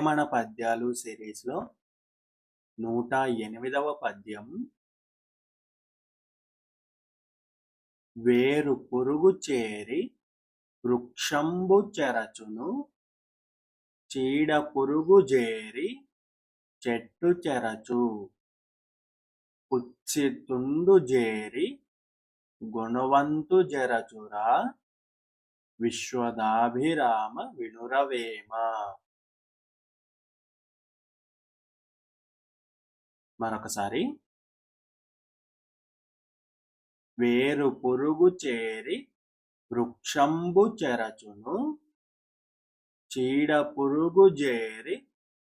వేమన పద్యాలు సిరీస్లో 108వ పద్యం. వేరు పురుగు చేరి వృక్షంబు చెరచును, చీడ పురుగు చేరి చెట్టు చెరచు, కుత్సితుండు చేరి గుణవంతు జరచురా, విశ్వదాభిరామ వినురవేమ. మరొకసారి. వేరు పురుగు చేరి వృక్షంబు చెరచును, చీడ పురుగు చేరి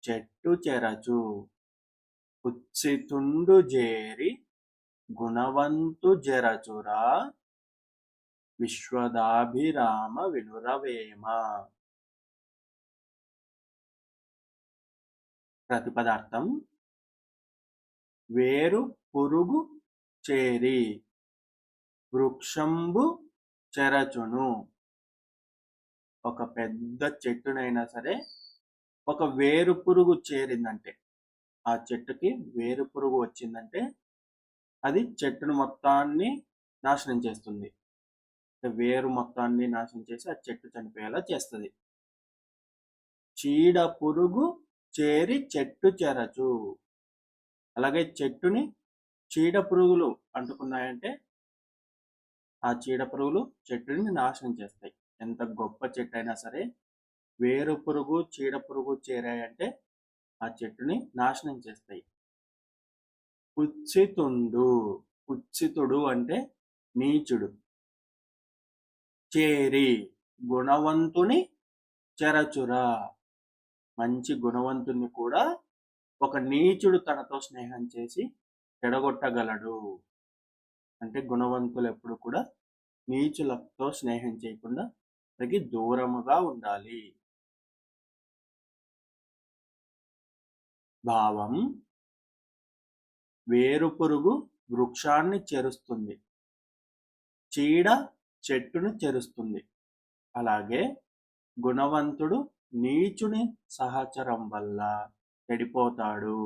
చెట్టు చెరచు, కుత్సితుండు చేరి గుణవంతు జరచురా, విశ్వదాభిరామ వినురవేమ. ప్రతిపదార్థం. వేరు పురుగు చేరి వృక్షంబు చెరచును. ఒక పెద్ద చెట్టునైనా సరే ఒక వేరు పురుగు చేరిందంటే, ఆ చెట్టుకి వేరు పురుగు వచ్చిందంటే అది చెట్టును మొత్తాన్ని నాశనం చేస్తుంది. వేరు మొత్తాన్ని నాశనం చేసి ఆ చెట్టు చనిపోయేలా చేస్తుంది. చీడ పురుగు చేరి చెట్టు చెరచు. అలాగే చెట్టుని చీడ పురుగులు అంటుకున్నాయంటే ఆ చీడ పురుగులు చెట్టుని నాశనం చేస్తాయి. ఎంత గొప్ప చెట్టు అయినా సరే వేరు పురుగు చీడ పురుగు చేరాయంటే ఆ చెట్టుని నాశనం చేస్తాయి. కుత్సితుండు. కుత్సితుడు అంటే నీచుడు. చేరి గుణవంతుని చెరచురా. మంచి గుణవంతుని కూడా ఒక నీచుడు తనతో స్నేహం చేసి చెడగొట్టగలడు. అంటే గుణవంతులు ఎప్పుడు కూడా నీచులతో స్నేహం చేయకుండా తగి దూరముగా ఉండాలి. భావం. వేరు పురుగు వృక్షాన్ని చెరుస్తుంది, చీడ చెట్టును చెరుస్తుంది. అలాగే గుణవంతుడు నీచుని సహచరం వల్ల చెడిపోతాడు.